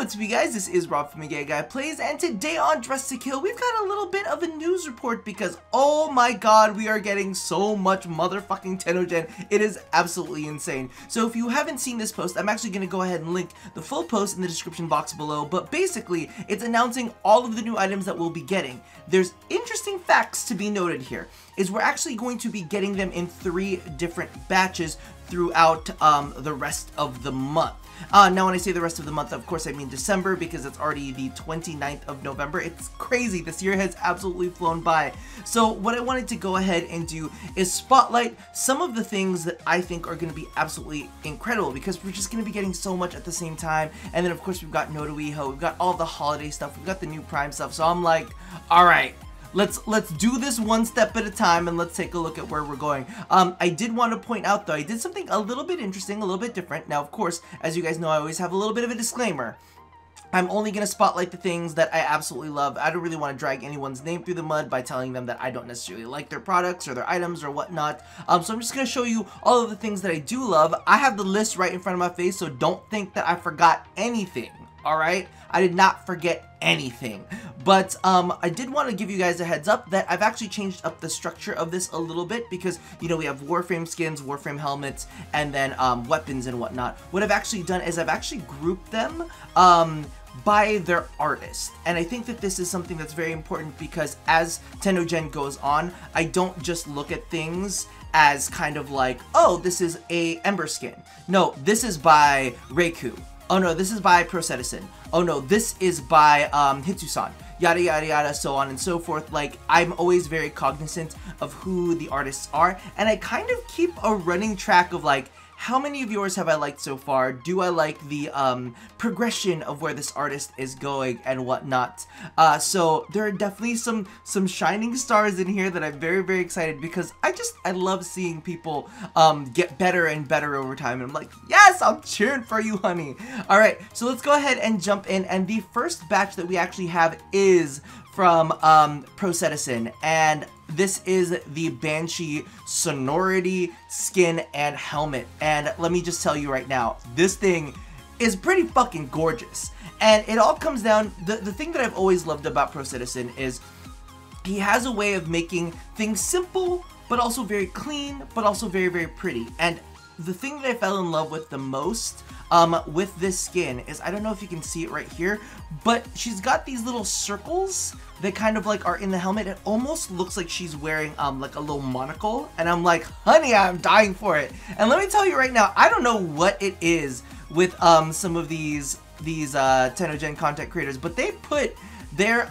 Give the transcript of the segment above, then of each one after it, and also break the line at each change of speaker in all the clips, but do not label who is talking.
what's up you guys, this is Rob from McGayGuyPlays, and today on Dressed to Kill, we've got a little bit of a news report because, oh my god, we are getting so much motherfucking Tenogen. It is absolutely insane. So if you haven't seen this post, I'm actually going to go ahead and link the full post in the description box below, but basically, it's announcing all of the new items that we'll be getting. There's interesting facts to be noted here, is we're actually going to be getting them in 3 different batches throughout the rest of the month. Now when I say the rest of the month, of course I mean December, because it's already the 29th of November. It's crazy. This year has absolutely flown by. So what I wanted to go ahead and do is spotlight some of the things that I think are going to be absolutely incredible, because we're just going to be getting so much at the same time. And then of course we've got Nodoiho, we've got all the holiday stuff, we've got the new Prime stuff. So I'm like, alright, let's do this one step at a time, and let's take a look at where we're going. I did want to point out though, I did something a little bit interesting, a little bit different. Now of course, as you guys know, I always have a little bit of a disclaimer. I'm only going to spotlight the things that I absolutely love. I don't really want to drag anyone's name through the mud by telling them that I don't necessarily like their products or their items or whatnot. So I'm just going to show you all of the things that I do love. I have the list right in front of my face, so don't think that I forgot anything. Alright? I did not forget anything. But I did want to give you guys a heads up that I've actually changed up the structure of this a little bit, because, you know, we have Warframe skins, Warframe helmets, and then weapons and whatnot. What I've actually done is I've actually grouped them by their artist. And I think that this is something that's very important, because as Tenogen goes on, I don't just look at things as kind of like, oh, this is a Ember skin. No, this is by Reiku. Oh no, this is by Procetizen. Oh no, this is by Hitsusan. Yada yada yada, so on and so forth. Like, I'm always very cognizant of who the artists are, and I kind of keep a running track of like, how many of yours have I liked so far? Do I like the progression of where this artist is going and whatnot? So there are definitely some shining stars in here that I'm very, very excited, because I love seeing people get better and better over time. And I'm like, yes, I'm cheering for you, honey. All right, so let's go ahead and jump in. And the first batch that we actually have is from Procetizen, and this is the Banshee Sonority skin and helmet. And let me just tell you right now, this thing is pretty fucking gorgeous. And it all comes down, the thing that I've always loved about Procetizen is he has a way of making things simple, but also very clean, but also very, very pretty. And the thing that I fell in love with the most with this skin is, I don't know if you can see it right here, but she's got these little circles that kind of like are in the helmet. It almost looks like she's wearing like a little monocle, and I'm like, honey, I'm dying for it. And let me tell you right now, I don't know what it is with some of these Tenogen content creators, but they put their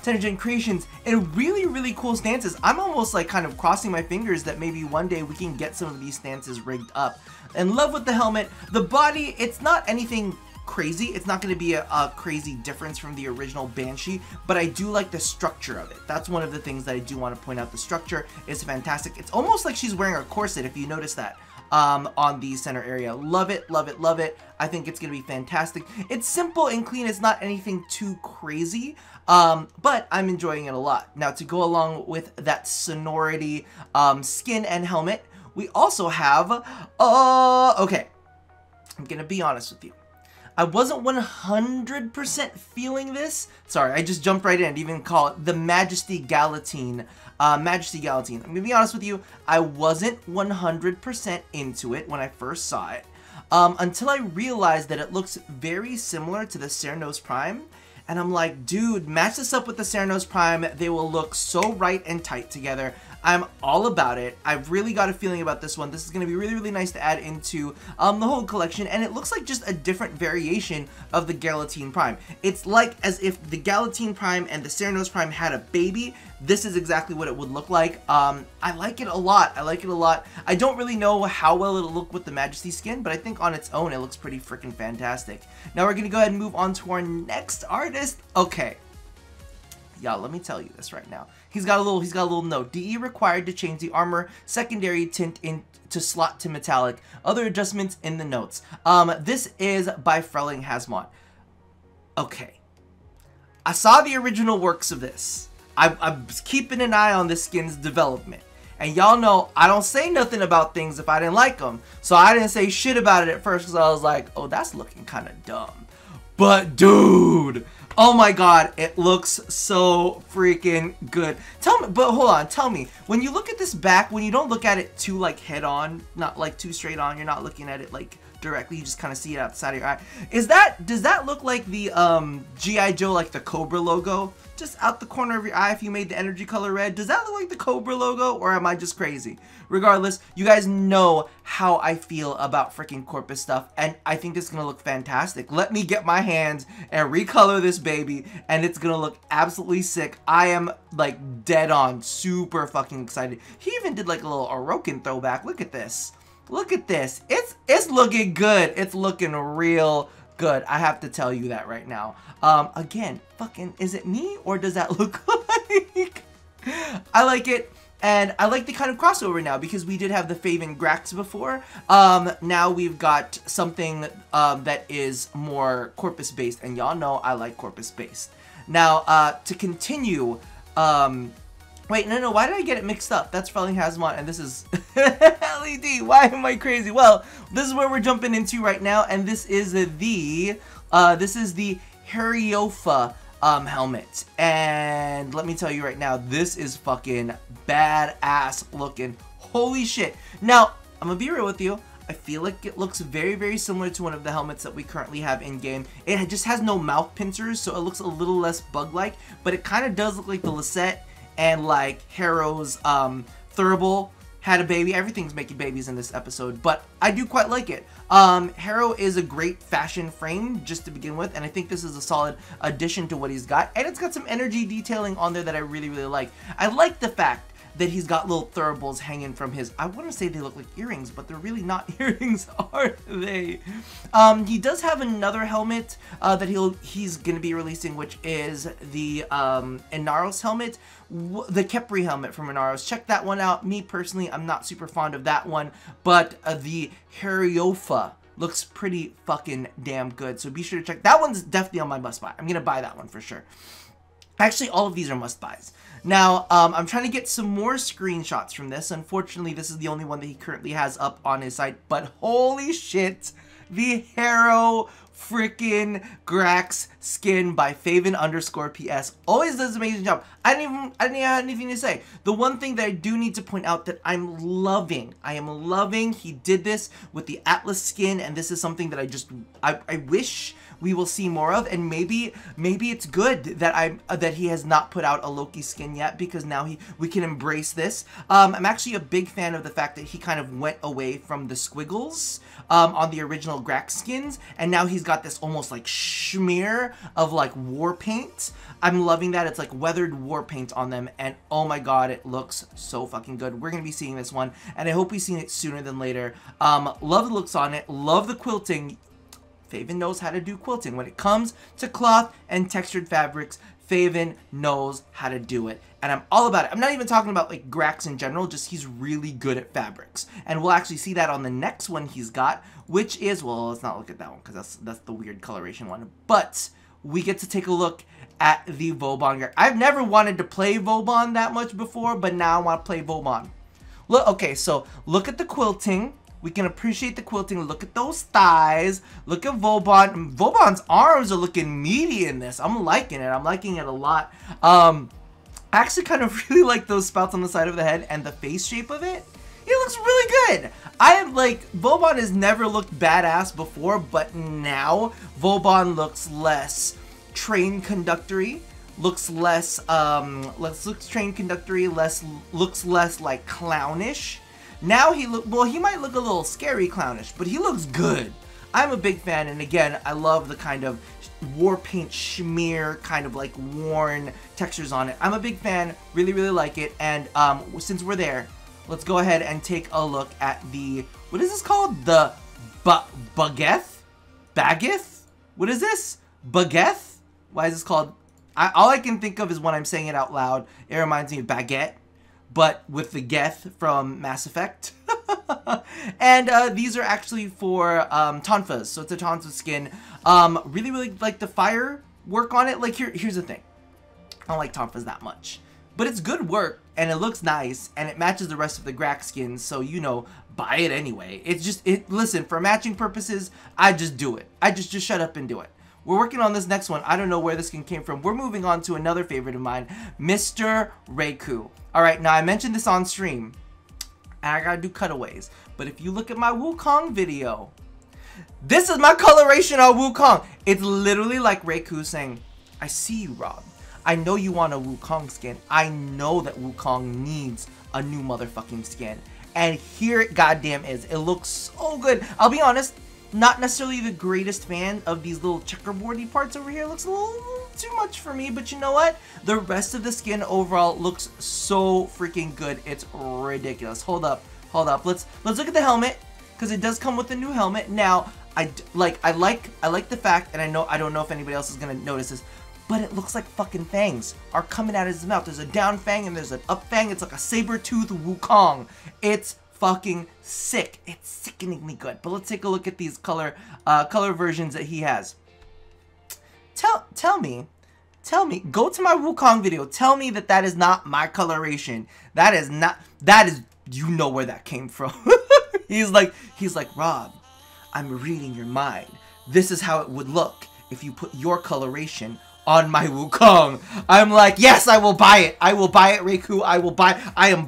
Tenogen creations in really, really cool stances. I'm almost like kind of crossing my fingers that maybe one day we can get some of these stances rigged up. In love with the helmet. The body, it's not anything crazy. It's not going to be a crazy difference from the original Banshee, but I do like the structure of it. That's one of the things that I do want to point out. The structure is fantastic. It's almost like she's wearing a corset, if you notice that. On the center area. Love it, love it, love it. I think it's going to be fantastic. It's simple and clean. It's not anything too crazy, but I'm enjoying it a lot. Now, to go along with that Sonority skin and helmet, we also have, okay, I'm going to be honest with you. I wasn't 100% feeling this. Sorry, I just jumped right in and even call it the Majesty Galatine. Majesty Galatine. I'm going to be honest with you, I wasn't 100% into it when I first saw it, until I realized that it looks very similar to the Cernose Prime. And I'm like, dude, match this up with the Cernose Prime. They will look so right and tight together. I'm all about it. I've really got a feeling about this one. This is going to be really, really nice to add into the whole collection. And it looks like just a different variation of the Galatine Prime. It's like as if the Galatine Prime and the Cernose Prime had a baby. This is exactly what it would look like. I like it a lot. I like it a lot. I don't really know how well it'll look with the Majesty skin, but I think on its own, it looks pretty freaking fantastic. Now we're going to go ahead and move on to our next artist. Okay. Y'all, let me tell you this right now. He's got a little note. DE required to change the armor secondary tint to slot to metallic. Other adjustments in the notes. This is by Frelling Hazmont. Okay. I saw the original works of this. I was keeping an eye on this skin's development. And y'all know I don't say nothing about things if I didn't like them. So I didn't say shit about it at first because I was like, oh, that's looking kind of dumb. But dude, oh my god, it looks so freaking good. Tell me, but hold on, tell me, when you look at this back, when you don't look at it too like head on, not like too straight on, you're not looking at it like directly, you just kind of see it outside of your eye. Does that look like the G.I. Joe, like the Cobra logo? Just out the corner of your eye if you made the energy color red. Does that look like the Cobra logo, or am I just crazy? Regardless, you guys know how I feel about freaking Corpus stuff, and I think it's gonna look fantastic. Let me get my hands and recolor this baby, and it's gonna look absolutely sick. I am like dead on, super fucking excited. He even did like a little Orokin throwback. Look at this. Look at this. It's looking good. It's looking real good. I have to tell you that right now. Again, fucking, is it me or does that look like? I like it. And I like the kind of crossover now because we did have the Faven Grax before. Now we've got something that is more Corpus based, and y'all know I like Corpus based. Now, to continue, wait, no, why did I get it mixed up? That's Frelling Hazmon, and this is LED. Why am I crazy? Well, this is where we're jumping into right now, and this is the Hariofa helmet. And let me tell you right now, this is fucking badass looking. Holy shit. Now, I'm gonna be real with you. I feel like it looks very, very similar to one of the helmets that we currently have in-game. It just has no mouth pincers, so it looks a little less bug-like, but it kind of does look like the Lisette and like Harrow's Thurible had a baby. Everything's making babies in this episode, but I do quite like it. Harrow is a great fashion frame just to begin with, and I think this is a solid addition to what he's got, and it's got some energy detailing on there that I really, really like. I like the fact that he's got little Thuribles hanging from his, I want to say they look like earrings, but they're really not earrings, are they? He does have another helmet that he's going to be releasing, which is the Inaros helmet, the Khepri helmet from Inaros. Check that one out. Me personally, I'm not super fond of that one, but the Hariofa looks pretty fucking damn good, so be sure to check. That one's definitely on my must buy. I'm going to buy that one for sure. Actually, all of these are must buys. Now, I'm trying to get some more screenshots from this. Unfortunately, this is the only one that he currently has up on his site, but holy shit, the Harrow freaking Grax skin by Faven_PS always does an amazing job. I didn't have anything to say. The one thing that I do need to point out that I am loving, he did this with the Atlas skin, and this is something that I wish we will see more of, and maybe it's good that he has not put out a Loki skin yet, because now we can embrace this. I'm actually a big fan of the fact that he kind of went away from the squiggles on the original Grax skins, and now he's got this almost like smear of like war paint. I'm loving that. It's like weathered war paint on them, and oh my god, it looks so fucking good. We're gonna be seeing this one, and I hope we see it sooner than later. Love the looks on it, love the quilting. Faven knows how to do quilting. When it comes to cloth and textured fabrics, Faven knows how to do it, and I'm all about it. I'm not even talking about like Grax in general, just he's really good at fabrics, and we'll actually see that on the next one he's got, which is, well, let's not look at that one because that's the weird coloration one, but we get to take a look at the Vauban. I've never wanted to play Vauban that much before, but now I want to play Vauban. Look, okay, so look at the quilting. We can appreciate the quilting. Look at those thighs. Look at Vauban. Vauban's arms are looking meaty in this. I'm liking it. I'm liking it a lot. I actually kind of really like those spouts on the side of the head and the face shape of it. It looks really good. I am like, Vauban has never looked badass before, but now Vauban looks less train conductory. Looks less, looks train conductory, looks less like clownish. Now he might look a little scary clownish, but he looks good. I'm a big fan, and again, I love the kind of war paint smear, kind of like worn textures on it. I'm a big fan, really, really like it, and since we're there, let's go ahead and take a look at the, what is this called? The Baguette? Baguette? What is this? Baguette? Why is this called? All I can think of is when I'm saying it out loud, it reminds me of baguette, but with the Geth from Mass Effect. And these are actually for Tonfas, so it's a Tonfa skin. Really, really like the fire work on it. Like, here's the thing. I don't like Tonfas that much, but it's good work, and it looks nice, and it matches the rest of the Grax skins, so, you know, buy it anyway. It's just, listen, for matching purposes, I just do it. I just shut up and do it. We're working on this next one. I don't know where this skin came from. We're moving on to another favorite of mine, Mr. Reiku. Alright, now I mentioned this on stream. I gotta do cutaways. But if you look at my Wukong video, this is my coloration on Wukong. It's literally like Reiku saying, I see you, Rob. I know you want a Wukong skin. I know that Wukong needs a new motherfucking skin. And here it goddamn is. It looks so good. I'll be honest, not necessarily the greatest fan of these little checkerboardy parts over here. It looks a little too much for me, but you know what? The rest of the skin overall looks so freaking good. It's ridiculous. Hold up. Let's look at the helmet, because it does come with a new helmet. Now, I like the fact, and I don't know if anybody else is gonna notice this, but it looks like fucking fangs are coming out of his mouth. There's a down fang and there's an up fang. It's like a saber-toothed Wukong. It's fucking sick. It's sickeningly good. But let's take a look at these color versions that he has. Tell me, go to my Wukong video. Tell me that is not my coloration. That is, you know where that came from. He's like, Rob, I'm reading your mind. This is how it would look if you put your coloration on my Wukong. I'm like, yes, I will buy it. I will buy it, Reiku. I am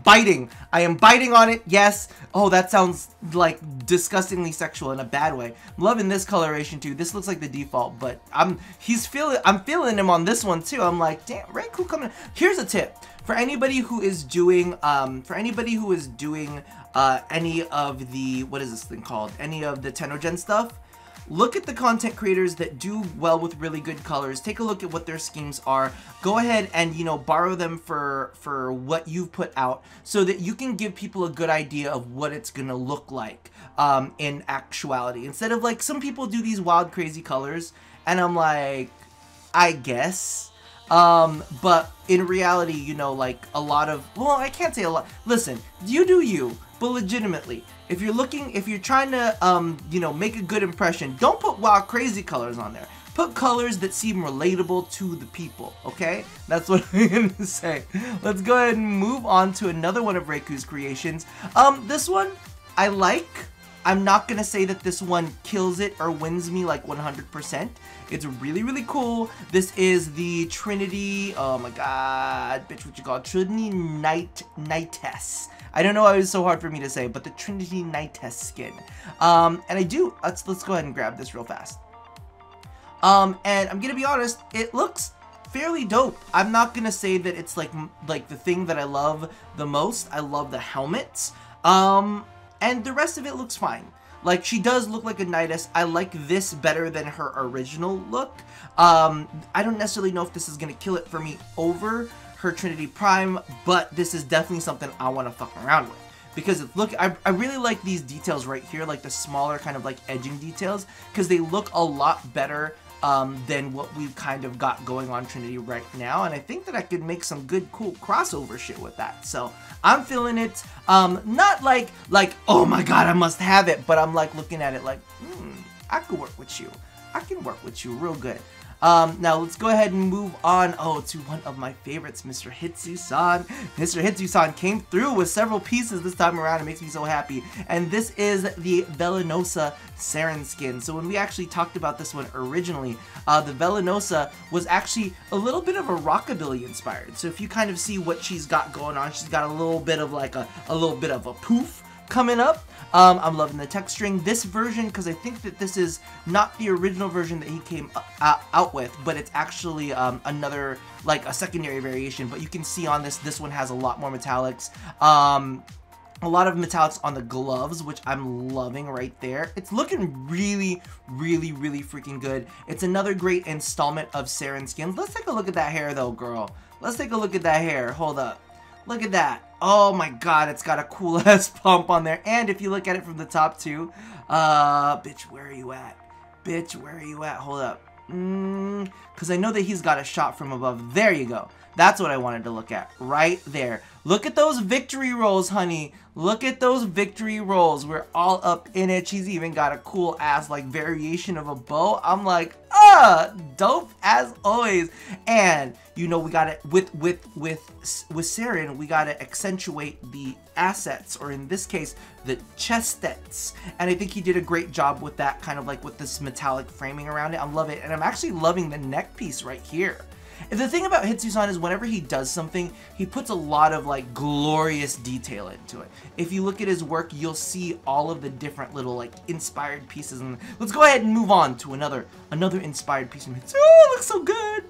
biting on it. Yes. Oh, that sounds like disgustingly sexual in a bad way. I'm loving this coloration too. This looks like the default, but I'm feeling him on this one too. I'm like, damn, Reiku coming. Here's a tip for anybody who is doing any of the, what is this thing called? Any of the Tenogen stuff. Look at the content creators that do well with really good colors. Take a look at what their schemes are. Go ahead and, you know, borrow them for what you've put out so that you can give people a good idea of what it's going to look like in actuality. Instead of, like, some people do these wild, crazy colors, and I'm like, I guess. But in reality, you know, like, a lot of, well, I can't say a lot. Listen, you do you, but legitimately, if you're trying to, you know, make a good impression, don't put wild, crazy colors on there. Put colors that seem relatable to the people, okay? That's what I'm gonna say. Let's go ahead and move on to another one of Reiku's creations. This one, I like. I'm not gonna say that this one kills it or wins me like 100%. It's really, really cool. This is the Trinity, oh my god, bitch, what you call it? Trinity Nightess. I don't know why it was so hard for me to say, but the Trinity Nightess skin. And I do, let's go ahead and grab this real fast. And I'm gonna be honest, it looks fairly dope. I'm not gonna say that it's like the thing that I love the most. I love the helmets. And the rest of it looks fine. Like, she does look like a Nidus. I like this better than her original look. I don't necessarily know if this is gonna kill it for me over her Trinity Prime, but this is definitely something I want to fuck around with. Because I really like these details right here, like the smaller kind of like edging details, because they look a lot better than what we've kind of got going on Trinity right now, and I think that I could make some good, cool crossover shit with that. So I'm feeling it. Not like oh my god, I must have it, but I'm like looking at it like, I could work with you. I can work with you real good. Now let's go ahead and move on, to one of my favorites, Mr. Hitsu-san. Mr. Hitsu-san came through with several pieces this time around. It makes me so happy. And this is the Velenosa Saren skin. So when we actually talked about this one originally, the Velenosa was actually a little bit of a rockabilly inspired. So if you kind of see what she's got going on, she's got a little bit of like a little bit of a poof coming up. I'm loving the texturing. This version, because I think that this is not the original version that he came out with, but it's actually another, like a secondary variation. But you can see on this one has a lot more metallics. A lot of metallics on the gloves, which I'm loving right there. It's looking really, really, really freaking good. It's another great installment of Saren skins. Let's take a look at that hair though, girl. Let's take a look at that hair. Hold up. Look at that. Oh my god, it's got a cool ass pump on there. And if you look at it from the top too, bitch, where are you at? Bitch, where are you at? Hold up. Because I know that he's got a shot from above. There you go. That's what I wanted to look at. Right there. Look at those victory rolls, honey. Look at those victory rolls. We're all up in it. She's even got a cool ass like variation of a bow. I'm like, dope as always. And you know, we gotta with Saren, we gotta accentuate the assets, or in this case, the chestets. And I think he did a great job with that, kind of like with this metallic framing around it. I love it, and I'm actually loving the neck piece right here. And the thing about Hitsu-san is whenever he does something, he puts a lot of like glorious detail into it. If you look at his work, you'll see all of the different little like inspired pieces. And let's go ahead and move on to another inspired piece from Hitsu. Oh, it looks so good.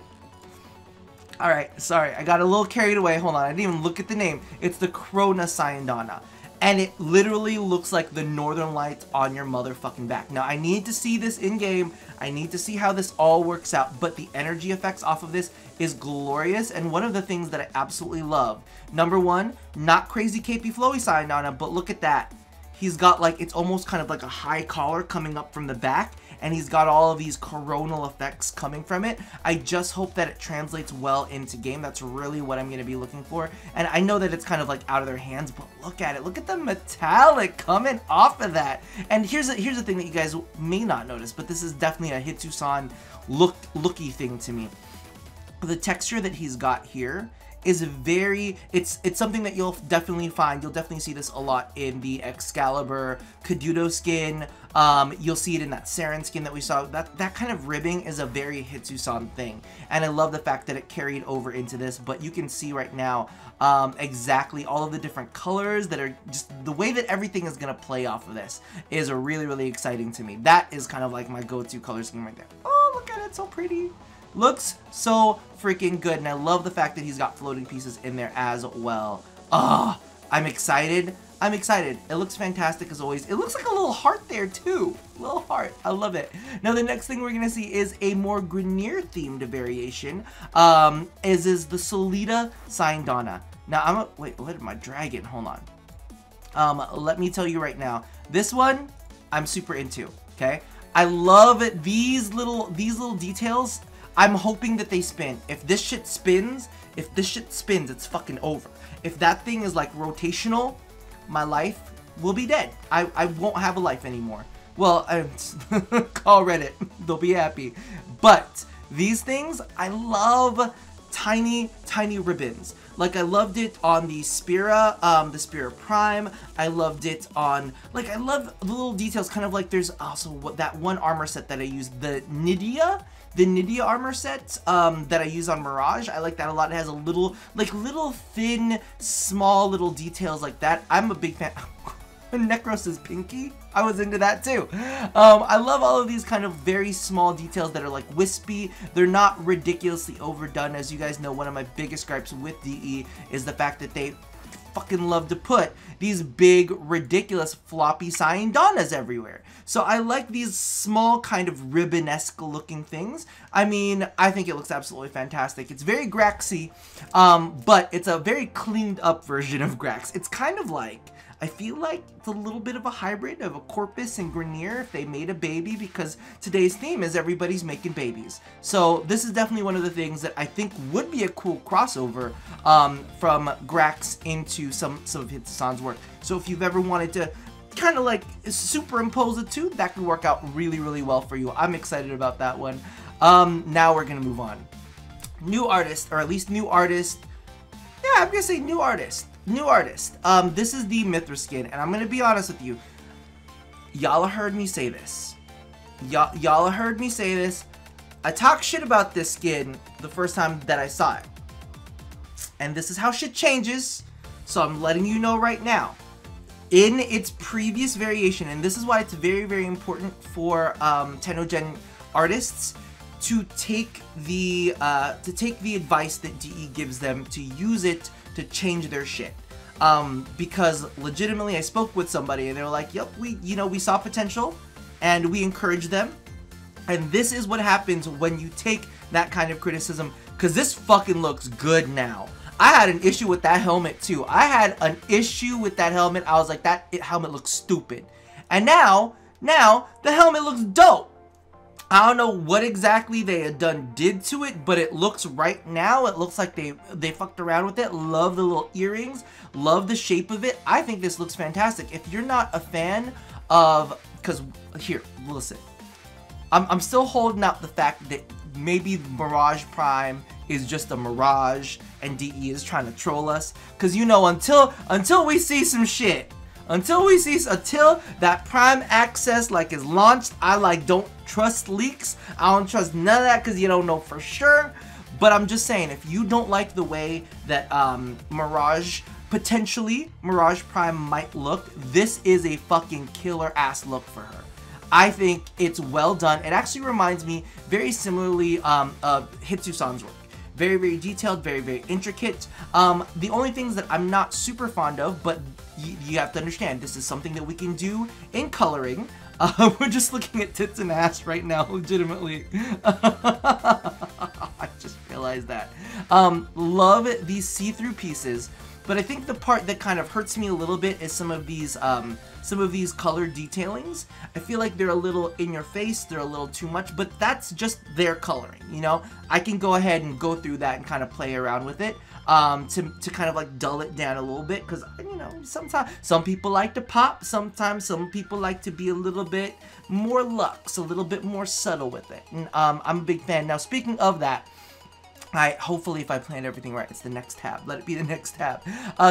All right, sorry, I got a little carried away. Hold on, I didn't even look at the name. It's the Krona Sayandana. And it literally looks like the Northern Lights on your motherfucking back. Now, I need to see this in-game. I need to see how this all works out. But the energy effects off of this is glorious. And one of the things that I absolutely love. Number one, not crazy capey flowy Sayandana, but look at that. He's got like, it's almost kind of like a high collar coming up from the back. And he's got all of these coronal effects coming from it. I just hope that it translates well into game. That's really what I'm going to be looking for. And I know that it's kind of like out of their hands, but look at it. Look at the metallic coming off of that. And here's the thing that you guys may not notice, but this is definitely a Hitsu-san looky thing to me. The texture that he's got here is very, it's something that you'll definitely find. You'll definitely see this a lot in the Excalibur Kabuto skin. You'll see it in that Saren skin that we saw. That kind of ribbing is a very Hitsu-san thing, and I love the fact that it carried over into this. But you can see right now exactly all of the different colors that are just the way that everything is gonna play off of this is really exciting to me. That is kind of like my go-to color scheme right there. Oh, look at it, so pretty. Looks so freaking good, and I love the fact that he's got floating pieces in there as well. Ah, I'm excited. I'm excited. It looks fantastic as always. It looks like a little heart there too. A little heart. I love it. Now the next thing we're gonna see is a more Grineer themed variation. Is the Solita Sayandana. Now wait, what my dragon? Hold on. Let me tell you right now. This one I'm super into. Okay. I love it. These little details. I'm hoping that they spin. If this shit spins, it's fucking over. If that thing is like rotational, my life will be dead. I won't have a life anymore. Well, call Reddit. They'll be happy. But these things, I love tiny ribbons. Like I loved it on the Spira Prime. I loved it on, like I love the little details, kind of like there's also that one armor set that I used, the Nydia armor set that I use on Mirage. I like that a lot. It has a little thin, small little details like that. I'm a big fan. Necros' pinky. I was into that too. I love all of these kind of very small details that are like wispy. They're not ridiculously overdone. As you guys know, one of my biggest gripes with DE is the fact that they fucking love to put these big, ridiculous, floppy Sayandanas everywhere. So I like these small kind of ribbon-esque looking things. I mean, I think it looks absolutely fantastic. It's very Graxy, but it's a very cleaned up version of Grax. It's kind of like, I feel like it's a little bit of a hybrid of a Corpus and Grineer if they made a baby, because today's theme is everybody's making babies. So this is definitely one of the things that I think would be a cool crossover from Grax into some of Hitsu-san's work. So if you've ever wanted to kind of like superimpose the two, that could work out really well for you. I'm excited about that one. Now we're gonna move on. New artist, or at least new artist. Yeah, I'm gonna say new artist. New artist. This is the Mythra skin, and I'm gonna be honest with you. Y'all heard me say this. Y'all heard me say this. I talked shit about this skin the first time that I saw it. And this is how shit changes. So I'm letting you know right now. In its previous variation, and this is why it's very important for Tennogen artists to take the advice that DE gives them, to use it to change their shit. Because legitimately, I spoke with somebody and they were like, "Yep, we saw potential, and we encouraged them." And this is what happens when you take that kind of criticism, because this fucking looks good now. I had an issue with that helmet too. I had an issue with that helmet. I was like, that helmet looks stupid. And now the helmet looks dope. I don't know what exactly they did to it, but it looks right now, it looks like they fucked around with it. Love the little earrings, love the shape of it. I think this looks fantastic. If you're not a fan of, because here, listen, I'm still holding out the fact that maybe Mirage Prime is just a mirage and DE is trying to troll us, because you know, until we see some shit, until that Prime Access like is launched, I like don't trust leaks. I don't trust none of that because you don't know for sure. But I'm just saying, if you don't like the way that Mirage Prime might look, this is a fucking killer ass look for her. I think it's well done. It actually reminds me very similarly of Hitsusan's work. Very, very detailed, very, very intricate. The only things that I'm not super fond of, but you have to understand, this is something that we can do in coloring. We're just looking at tits and ass right now, legitimately. I just realized that. Love these see-through pieces, but I think the part that kind of hurts me a little bit is some of these color detailings. I feel like they're a little in your face, they're a little too much, but that's just their coloring, you know? I can go ahead and go through that and kind of play around with it. To kind of like dull it down a little bit, because you know, sometimes some people like to pop, sometimes some people like to be a little bit more luxe, a little bit more subtle with it, and I'm a big fan. Now speaking of that, hopefully if I planned everything right, it's the next tab. Let it be the next tab.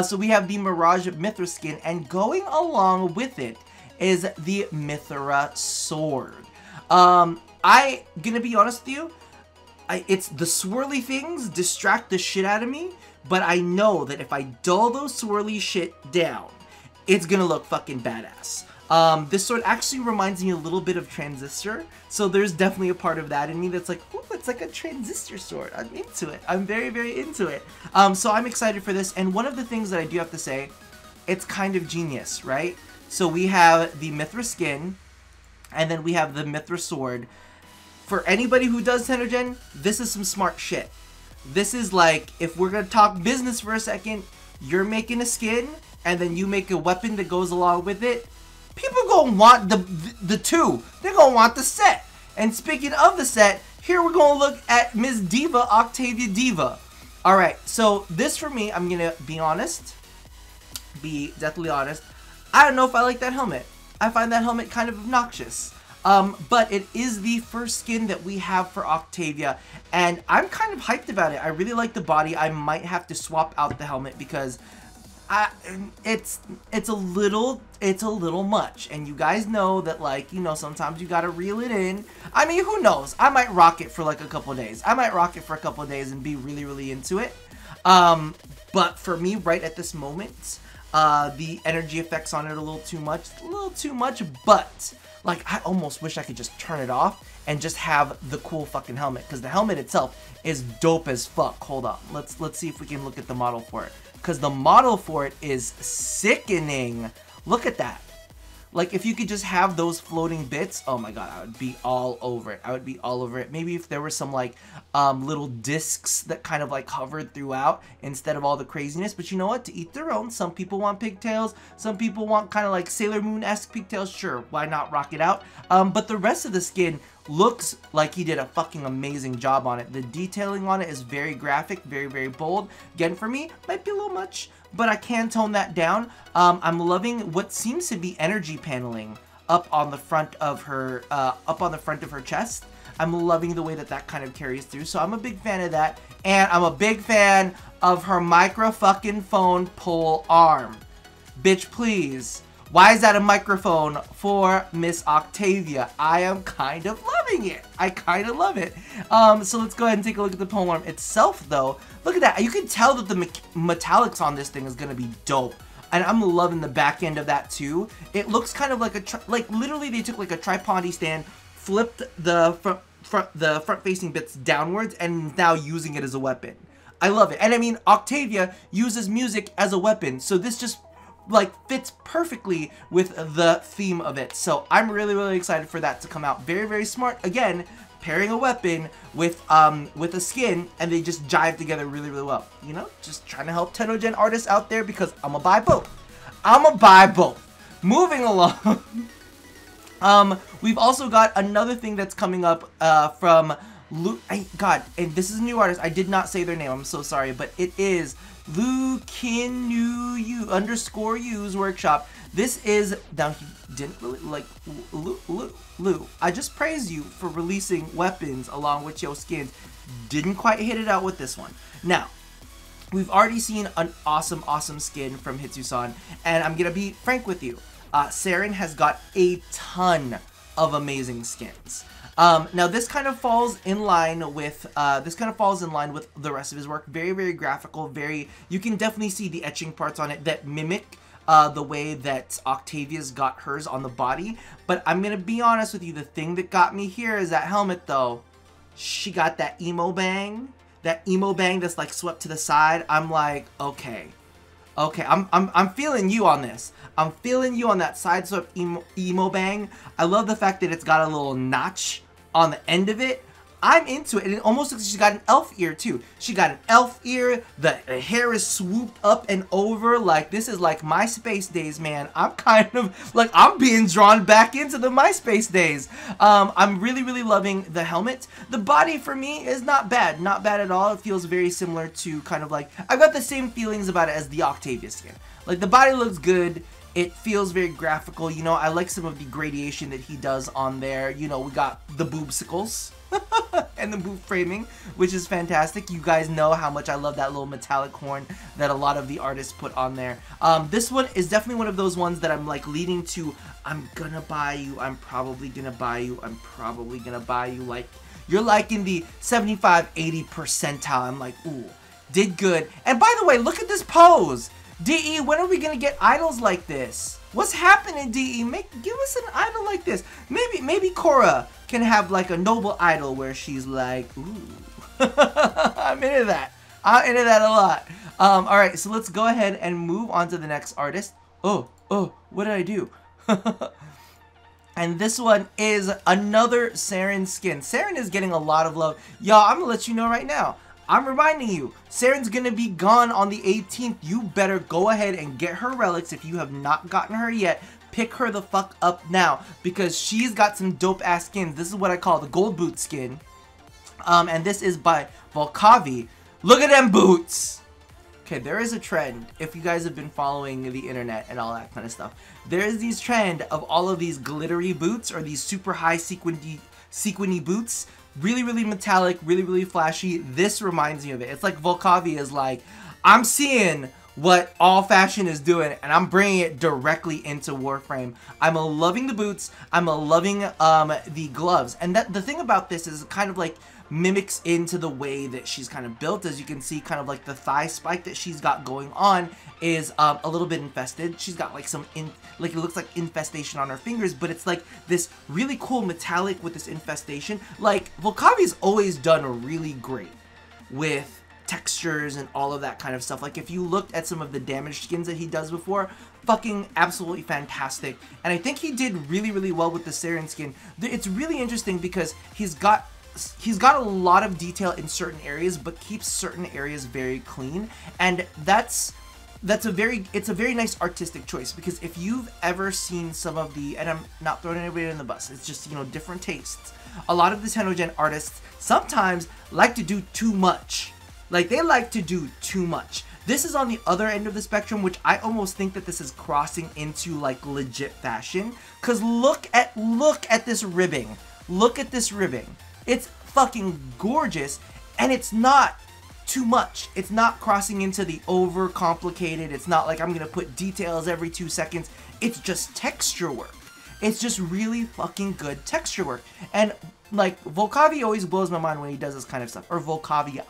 So we have the Mirage Mythra skin, and going along with it is the Mythra sword. I gonna be honest with you, it's the swirly things distract the shit out of me, but I know that if I dull those swirly shit down, it's gonna look fucking badass. This sword actually reminds me a little bit of Transistor, so there's definitely a part of that in me that's like, ooh, it's like a Transistor sword. I'm into it. I'm very, very into it. So I'm excited for this, and one of the things that I do have to say, it's kind of genius, right? So we have the Mythra skin, and then we have the Mythra sword. For anybody who does Tenogen, this is some smart shit. This is like, if we're gonna talk business for a second, you're making a skin, and then you make a weapon that goes along with it. People gonna want the two. They're gonna want the set. And speaking of the set, here we're gonna look at Miss Diva, Octavia Diva. Alright, so this for me, I'm gonna be honest. Be deathly honest. I don't know if I like that helmet. I find that helmet kind of obnoxious. But it is the first skin that we have for Octavia, and I'm kind of hyped about it. I really like the body. I might have to swap out the helmet because it's a little much, and you guys know that, like, you know, sometimes you gotta reel it in. I mean, who knows? I might rock it for like a couple days. I might rock it for a couple of days and be really, really into it. But for me, right at this moment, the energy effects on it a little too much, but like, I almost wish I could just turn it off and just have the cool fucking helmet, because the helmet itself is dope as fuck. Hold on, let's see if we can look at the model for it, because the model for it is sickening. Look at that. Like, if you could just have those floating bits, oh my god, I would be all over it. I would be all over it. Maybe if there were some, like, little discs that kind of, like, hovered throughout instead of all the craziness. But you know what? To each their own. Some people want pigtails. Some people want kind of, like, Sailor Moon-esque pigtails. Sure, why not rock it out? But the rest of the skin looks like he did a fucking amazing job on it. The detailing on it is very graphic, very, very bold. Again, for me, might be a little much, but I can tone that down. I'm loving what seems to be energy paneling up on the front of her, chest. I'm loving the way that that kind of carries through, so I'm a big fan of that. And I'm a big fan of her micro-fucking-phone pole arm. Bitch, please. Why is that a microphone for Miss Octavia? I am kind of loving it. I kind of love it. So let's go ahead and take a look at the pole arm itself, though. Look at that. You can tell that the metallics on this thing is going to be dope. And I'm loving the back end of that, too. It looks kind of like like literally they took like a tripod stand, flipped the front-facing bits downwards, and now using it as a weapon. I love it. And I mean, Octavia uses music as a weapon, so this just like fits perfectly with the theme of it. So I'm really, really excited for that to come out. Very, very smart. Again, pairing a weapon with a skin, and they just jive together really, really well. You know, just trying to help Tenogen artists out there, because I'm gonna buy both. I'm gonna buy both. Moving along. We've also got another thing that's coming up from God, and this is a new artist. I did not say their name. I'm so sorry, but it is LuKinU_U's workshop. This is now he didn't really like Lu. I just praised you for releasing weapons along with your skins. Didn't quite hit it out with this one. Now, we've already seen an awesome skin from Hitsu-san, and I'm gonna be frank with you. Saren has got a ton of amazing skins. Now this kind of falls in line with the rest of his work. Very graphical. You can definitely see the etching parts on it that mimic the way that Octavia's got hers on the body. But I'm gonna be honest with you. The thing that got me here is that helmet, though. She got that emo bang. That emo bang that's like swept to the side. I'm like, okay, I'm feeling you on this. I'm feeling you on that side swept emo bang. I love the fact that it's got a little notch on the end of it. I'm into it. And it almost looks like she's got an elf ear too. She got an elf ear. The hair is swooped up and over. Like, this is like MySpace days, man. I'm kind of like, I'm being drawn back into the MySpace days. I'm really loving the helmet. The body for me is not bad. Not bad at all. It feels very similar to kind of like, I've got the same feelings about it as the Octavia skin. Like, the body looks good. It feels very graphical. You know, I like some of the gradation that he does on there. You know, we got the boobsicles and the boob framing, which is fantastic. You guys know how much I love that little metallic horn that a lot of the artists put on there. This one is definitely one of those ones that I'm like leading to, I'm gonna buy you, I'm probably gonna buy you, I'm probably gonna buy you. Like, you're like in the 75-80 percentile. I'm like, ooh, did good. And by the way, look at this pose. DE, when are we gonna get idols like this? What's happening, DE? Give us an idol like this. Maybe Korra can have like a noble idol where she's like, ooh. I'm into that. I'm into that a lot. Alright, so let's go ahead and move on to the next artist. Oh, what did I do? And this one is another Saren skin. Saren is getting a lot of love. Y'all, I'm gonna let you know right now. I'm reminding you, Saren's gonna be gone on the 18th. You better go ahead and get her relics if you have not gotten her yet. Pick her the fuck up now, because she's got some dope ass skins. This is what I call the gold boot skin. And this is by Volcavi. Look at them boots! Okay, there is a trend, if you guys have been following the internet and all that kind of stuff. There is this trend of all of these glittery boots, or these super high sequiny boots. Really metallic, really flashy. This reminds me of it. It's like Volcavi is like, I'm seeing what all fashion is doing, and I'm bringing it directly into Warframe. I'm loving the boots. I'm loving the gloves. And the thing about this is kind of like mimics into the way that she's kind of built. As you can see, kind of like the thigh spike that she's got going on is a little bit infested. She's got like it looks like infestation on her fingers, but it's like this really cool metallic with this infestation. Like, Volcavi's always done really great with textures and all of that kind of stuff. Like, if you looked at some of the damaged skins that he does before, fucking absolutely fantastic. And I think he did really well with the Saren skin. It's really interesting because he's got a lot of detail in certain areas, but keeps certain areas very clean. And it's a very nice artistic choice, because if you've ever seen some of the, and I'm not throwing anybody in the bus, it's just, you know, different tastes. A lot of the Tennogen artists sometimes like to do too much. Like, they like to do too much. This is on the other end of the spectrum, which I almost think that this is crossing into like legit fashion. Cause look at this ribbing. Look at this ribbing. It's fucking gorgeous, and it's not too much. It's not crossing into the over complicated. It's not like I'm gonna put details every 2 seconds. It's just texture work. It's just really fucking good texture work. And like, Volcavi always blows my mind when he does this kind of stuff. Or Volcavi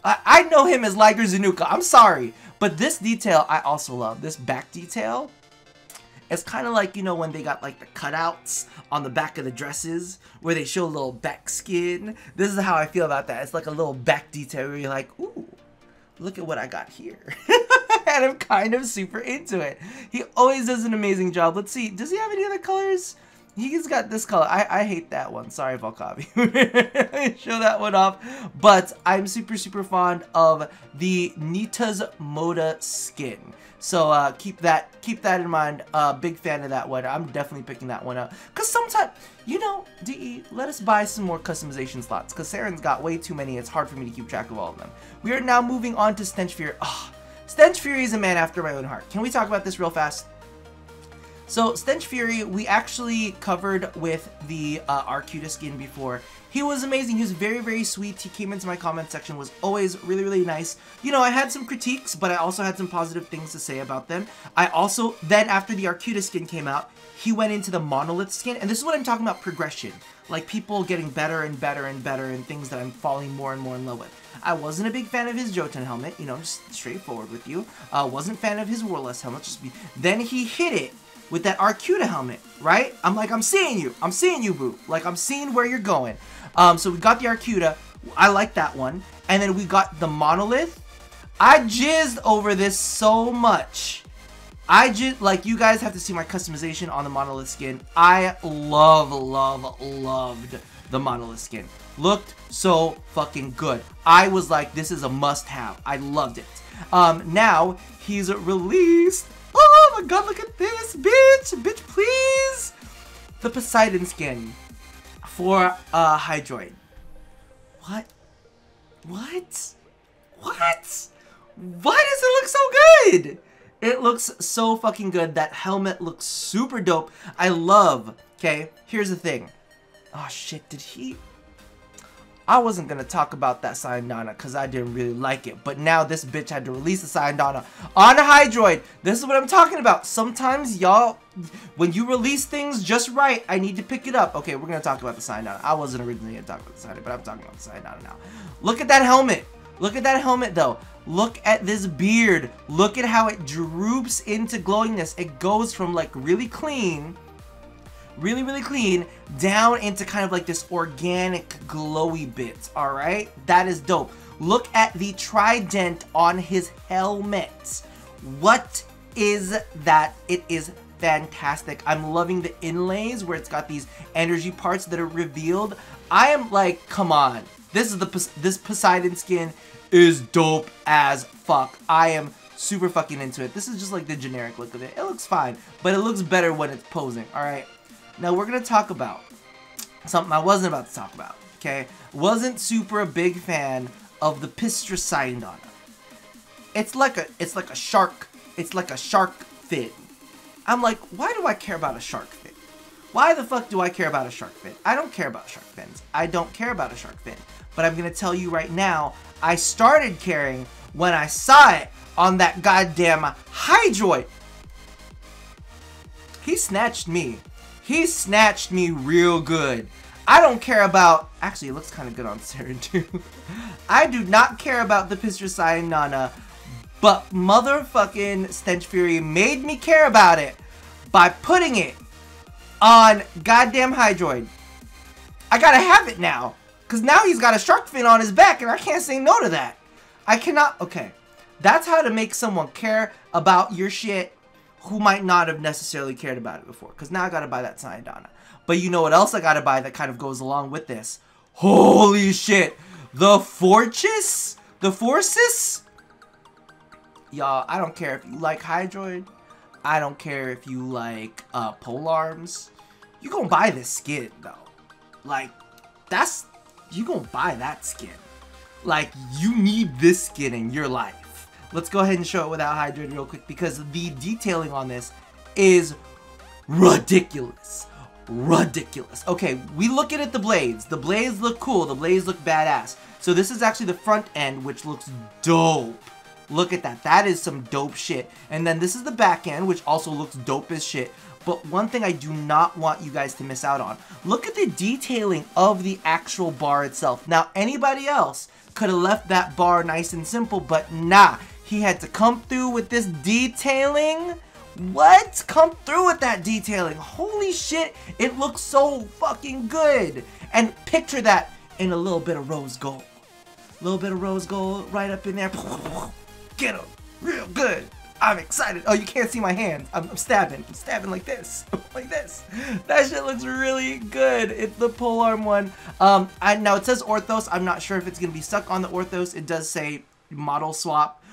I know him as Liger Zanuka. I'm sorry, but this detail I also love. This back detail. It's kind of like, you know, when they got like the cutouts on the back of the dresses where they show a little back skin. This is how I feel about that. It's like a little back detail where you're like, ooh, look at what I got here. And I'm kind of super into it. He always does an amazing job. Let's see, does he have any other colors? He's got this color. I hate that one. Sorry, Volcavi. Show that one off. But I'm super, super fond of the Nita's Moda skin. So keep that in mind. Big fan of that one. I'm definitely picking that one up. Because sometimes, you know, DE, let us buy some more customization slots. Because Saren's got way too many. It's hard for me to keep track of all of them. We are now moving on to Stench Fury. Oh, Stench Fury is a man after my own heart. Can we talk about this real fast? So, Stench Fury, we actually covered with the Arcuda skin before. He was amazing. He was very, very sweet. He came into my comment section, was always really, really nice. You know, I had some critiques, but I also had some positive things to say about them. I also, then after the Arcuda skin came out, he went into the Monolith skin. And this is what I'm talking about, progression. Like, people getting better and better and better and things that I'm falling more and more in love with. I wasn't a big fan of his Jotun helmet, you know, just straightforward with you. Wasn't a fan of his Warless helmet, then he hit it with that Arcuda helmet, right? I'm like, I'm seeing you, boo. Like, I'm seeing where you're going. So we got the Arcuda. I like that one. And then we got the Monolith. I jizzed over this so much. Like, you guys have to see my customization on the Monolith skin. I loved the Monolith skin. Looked so fucking good. I was like, this is a must-have. I loved it. Now, he's released. Oh my god, look at this, bitch! Bitch, please! The Poseidon skin for Hydroid. What? What? What? Why does it look so good? It looks so fucking good. That helmet looks super dope. I love, okay, here's the thing. Oh shit, did he... I wasn't gonna talk about that Sayonara because I didn't really like it, but now this bitch had to release the Sayonara on a Hydroid. This is what I'm talking about. Sometimes, y'all, when you release things just right, I need to pick it up. Okay, we're gonna talk about the Sayonara. I wasn't originally gonna talk about the Sayonara, but I'm talking about the Sayonara now. Look at that helmet. Look at that helmet, though. Look at this beard. Look at how it droops into glowingness. It goes from, like, really clean, really clean, down into kind of like this organic glowy bit. All right, that is dope. Look at the trident on his helmet. What is that? It is fantastic. I'm loving the inlays where it's got these energy parts that are revealed. I am like, come on, this Poseidon skin is dope as fuck. I am super fucking into it. This is just like the generic look of it. It looks fine, but it looks better when it's posing. All right. Now we're gonna talk about something I wasn't about to talk about, okay? Wasn't super a big fan of the Pistra Sayonara. It's like a shark. It's like a shark fin. I'm like, why do I care about a shark fin? Why the fuck do I care about a shark fin? I don't care about shark fins. I don't care about a shark fin. But I'm gonna tell you right now, I started caring when I saw it on that goddamn Hydroid. He snatched me. He snatched me real good. I don't care about... Actually, it looks kind of good on Saren too. I do not care about the Pistra Sayonara, but motherfucking Stench Fury made me care about it by putting it on goddamn Hydroid. I gotta have it now, because now he's got a shark fin on his back, and I can't say no to that. I cannot... Okay, that's how to make someone care about your shit who might not have necessarily cared about it before. Because now I gotta buy that Sayonara. But you know what else I gotta buy that kind of goes along with this? Holy shit! The Fortress? The Forces? Y'all, I don't care if you like Hydroid. I don't care if you like Polearms. You gonna buy this skin, though. Like, that's... You gonna buy that skin. Like, you need this skin in your life. Let's go ahead and show it without Hydroid real quick because the detailing on this is ridiculous. Ridiculous. Okay, we look at the blades. The blades look cool. The blades look badass. So this is actually the front end, which looks dope. Look at that. That is some dope shit. And then this is the back end, which also looks dope as shit. But one thing I do not want you guys to miss out on. Look at the detailing of the actual bar itself. Now, anybody else could have left that bar nice and simple, but nah. He had to come through with this detailing. What? Come through with that detailing. Holy shit. It looks so fucking good. And picture that in a little bit of rose gold. A little bit of rose gold right up in there. Get him. Real good. I'm excited. Oh, you can't see my hands. I'm stabbing. I'm stabbing like this. Like this. That shit looks really good. It's the polearm one. Now it says Orthos. I'm not sure if it's going to be stuck on the Orthos. It does say model swap.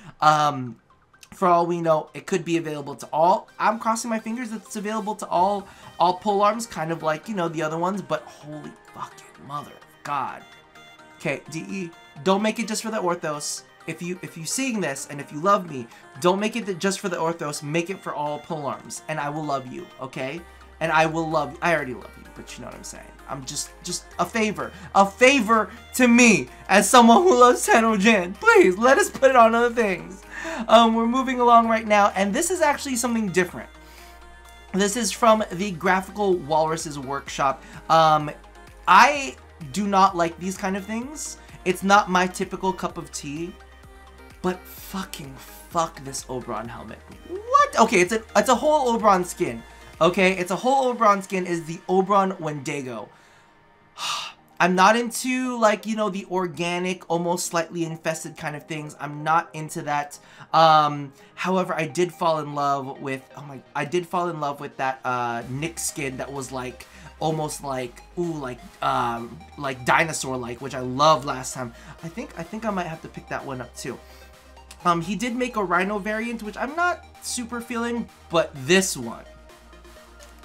For all we know, it could be available to all. I'm crossing my fingers that it's available to all polearms, kind of like, you know, the other ones, but holy fucking mother of God. Okay, DE, don't make it just for the Orthos. If you seeing this and if you love me, don't make it just for the Orthos, make it for all polearms, and I will love you, okay? And I will love you. I already love you, but you know what I'm saying. I'm just a favor to me as someone who loves Tennogen. Please, let us put it on other things. We're moving along right now, and this is actually something different. This is from the Graphical Walrus's Workshop. I do not like these kind of things. It's not my typical cup of tea, but fucking fuck this Oberon helmet. What? Okay, it's a whole Oberon skin. Okay, it's a whole Oberon skin. Is the Oberon Wendigo. I'm not into, like, you know, the organic, almost slightly infested kind of things. I'm not into that. However, I did fall in love with, I did fall in love with that Nyx skin that was like, almost like, ooh, like dinosaur-like, which I loved last time. I think I might have to pick that one up too. He did make a Rhino variant, which I'm not super feeling, but this one,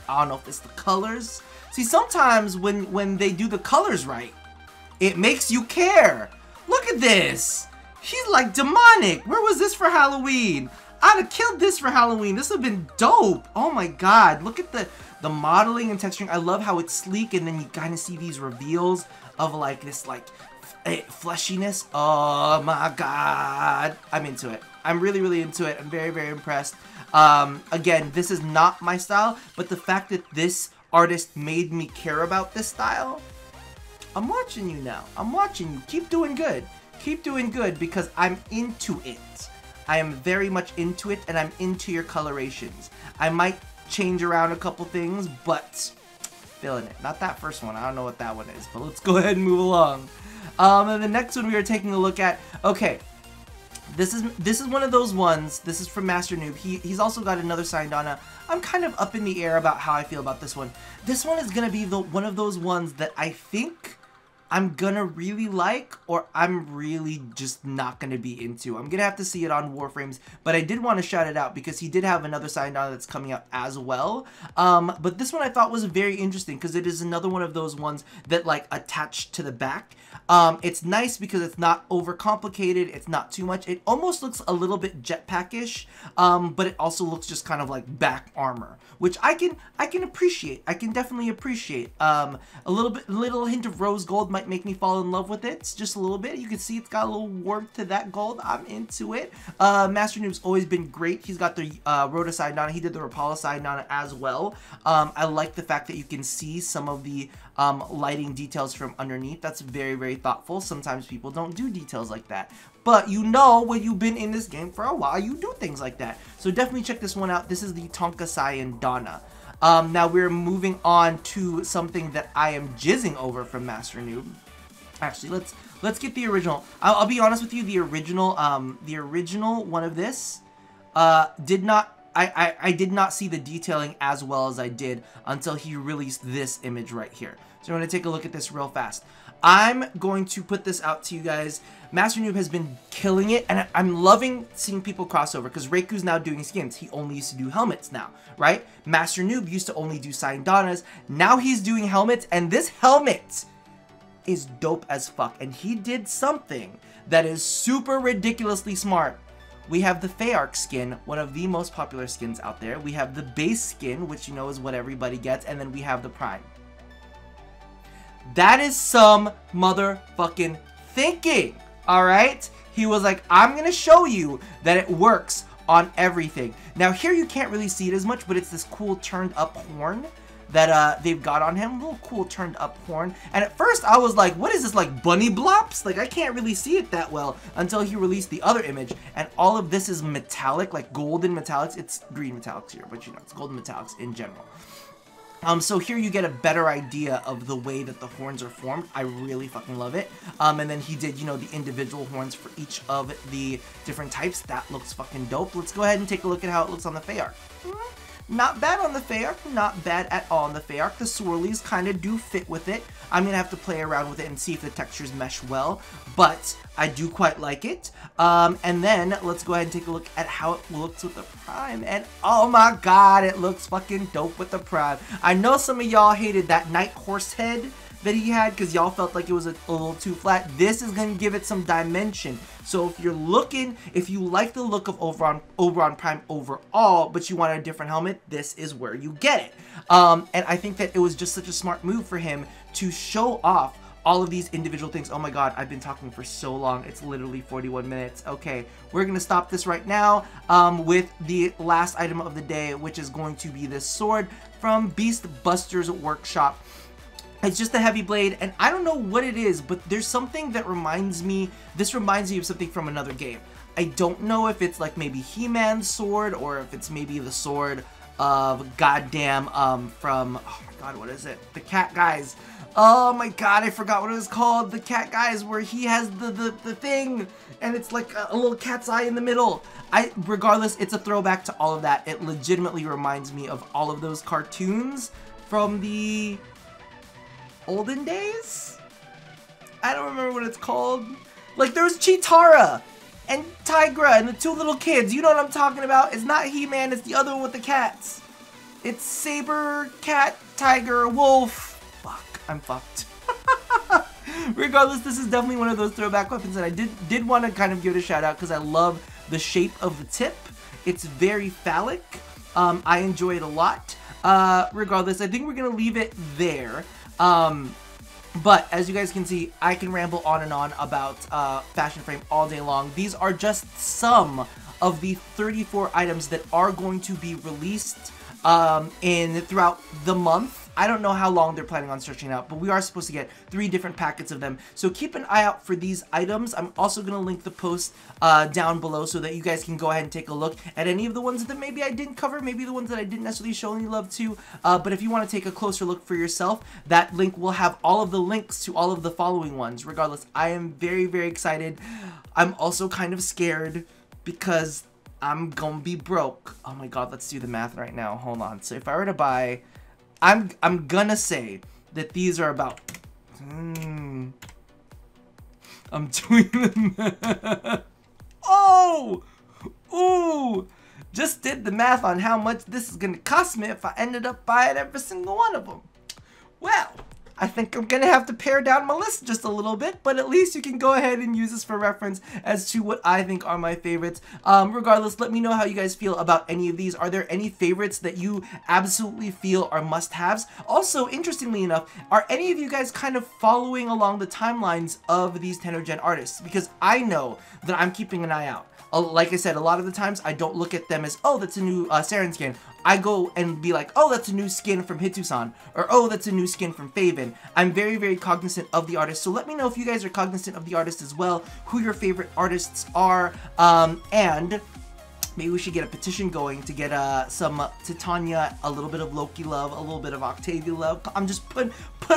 I don't know if it's the colors. See, sometimes when they do the colors right, it makes you care. Look at this. He's like demonic. Where was this for Halloween? I'd have killed this for Halloween. This would have been dope. Oh my God. Look at the modeling and texturing. I love how it's sleek, and then you kind of see these reveals of like this like fleshiness. Oh my God. I'm into it. I'm really, really into it. I'm very, very impressed. Again, this is not my style, but the fact that this artist made me care about this style, I'm watching you now. I'm watching you. Keep doing good. Keep doing good, because I'm into it. I am very much into it, and I'm into your colorations. I might change around a couple things, but feeling it. Not that first one. I don't know what that one is, but let's go ahead and move along. And the next one we are taking a look at. Okay. This is one of those ones. This is from Master Noob. He's also got another signed on. I'm kind of up in the air about how I feel about this one. This one is gonna be one of those ones that I think I'm gonna really like, or I'm really just not gonna be into. I'm gonna have to see it on Warframes, but I did want to shout it out because he did have another signed on that's coming out as well. But this one I thought was very interesting because it is another one of those ones that like attached to the back. It's nice because it's not overcomplicated. It's not too much. It almost looks a little bit jetpack-ish, but it also looks just kind of like back armor, which I can appreciate. I can definitely appreciate. A little hint of rose gold might make me fall in love with it. It's just a little bit. You can see it's got a little warmth to that gold. I'm into it. Master Noob's always been great. He's got the Rhoda side on it. He did the Rapala side on it as well. I like the fact that you can see some of the lighting details from underneath. That's very, very thoughtful. Sometimes people don't do details like that, but you know, when you've been in this game for a while, you do things like that. So definitely check this one out. This is the Tonka Saiyan Donna. Now we're moving on to something that I am jizzing over from Master Noob. Actually, let's get the original. I'll be honest with you, the original one of this I did not see the detailing as well as I did until he released this image right here. So I'm going to take a look at this real fast. I'm going to put this out to you guys. Master Noob has been killing it, and I'm loving seeing people cross over because Reiku's now doing skins. He only used to do helmets now, right? Master Noob used to only do Saiyan Donnas. Now he's doing helmets, and this helmet is dope as fuck. And he did something that is super ridiculously smart. We have the Feyarch skin, one of the most popular skins out there. We have the base skin, which you know is what everybody gets, and then we have the Prime. That is some motherfucking thinking, alright? He was like, I'm gonna show you that it works on everything. Now here you can't really see it as much, but it's this cool turned up horn that they've got on him. A little cool turned up horn. And at first I was like, what is this, like bunny blops? Like I can't really see it that well until he released the other image. And all of this is metallic, like golden metallics. It's green metallics here, but you know, it's golden metallics in general. So here you get a better idea of the way that the horns are formed. I really fucking love it. And then he did, you know, the individual horns for each of the different types. That looks fucking dope. Let's go ahead and take a look at how it looks on the Feyark. Not bad on the Feyark, not bad at all on the Feyark. The swirlies kind of do fit with it. I'm going to have to play around with it and see if the textures mesh well, but I do quite like it. And then let's go ahead and take a look at how it looks with the Prime, and oh my god, it looks fucking dope with the Prime. I know some of y'all hated that Night Horse head that he had because y'all felt like it was a little too flat. This is going to give it some dimension. So if you're looking, if you like the look of Oberon Prime overall, but you want a different helmet, this is where you get it. And I think that it was just such a smart move for him to show off all of these individual things. Oh my god, I've been talking for so long. It's literally 41 minutes. Okay, we're going to stop this right now with the last item of the day, which is going to be this sword from Beast Buster's Workshop. It's just a heavy blade, and I don't know what it is, but there's something that reminds me, this reminds me of something from another game. I don't know if it's like maybe He-Man's sword, or if it's maybe the sword of goddamn, from, oh my god, what is it? The Cat Guys. Oh my god, I forgot what it was called. The Cat Guys, where he has the thing, and it's like a little cat's eye in the middle. Regardless, it's a throwback to all of that. It legitimately reminds me of all of those cartoons from the olden days? I don't remember what it's called. Like, there was Cheetara and Tigra and the two little kids. You know what I'm talking about? It's not He-Man, it's the other one with the cats. It's Saber, Cat, Tiger, Wolf. Fuck, I'm fucked. Regardless, this is definitely one of those throwback weapons, and I did want to kind of give it a shout out because I love the shape of the tip. It's very phallic. I enjoy it a lot. Regardless, I think we're going to leave it there. But as you guys can see, I can ramble on and on about Fashion Frame all day long. These are just some of the 34 items that are going to be released throughout the month. I don't know how long they're planning on stretching out, but we are supposed to get 3 different packets of them. So keep an eye out for these items. I'm also going to link the post down below so that you guys can go ahead and take a look at any of the ones that maybe I didn't cover, maybe the ones that I didn't necessarily show any love to. But if you want to take a closer look for yourself, that link will have all of the links to all of the following ones. Regardless, I am very, very excited. I'm also kind of scared because I'm gonna be broke. Oh my god, let's do the math right now. Hold on. So if I were to buy... I'm gonna say that these are about... I'm doing the math. Oh! Ooh! Just did the math on how much this is gonna cost me if I ended up buying every single one of them. Well, I think I'm gonna have to pare down my list just a little bit, but at least you can go ahead and use this for reference as to what I think are my favorites. Regardless, let me know how you guys feel about any of these. Are there any favorites that you absolutely feel are must-haves? Also, interestingly enough, are any of you guys kind of following along the timelines of these TennoGen artists? Because I know that I'm keeping an eye out. Like I said, a lot of the times I don't look at them as, oh, that's a new Saren skin. I go and be like, oh, that's a new skin from Hitsusan, or oh, that's a new skin from Faven. I'm very, very cognizant of the artist, so let me know if you guys are cognizant of the artist as well, who your favorite artists are, and maybe we should get a petition going to get some Titania, a little bit of Loki love, a little bit of Octavia love. I'm just putting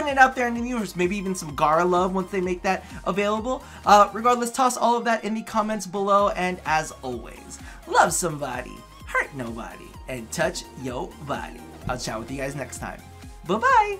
it out there in the universe. Maybe even some Gara love once they make that available. Regardless, toss all of that in the comments below, and as always, love somebody, hurt nobody, and touch your body. I'll chat with you guys next time. Bye-bye!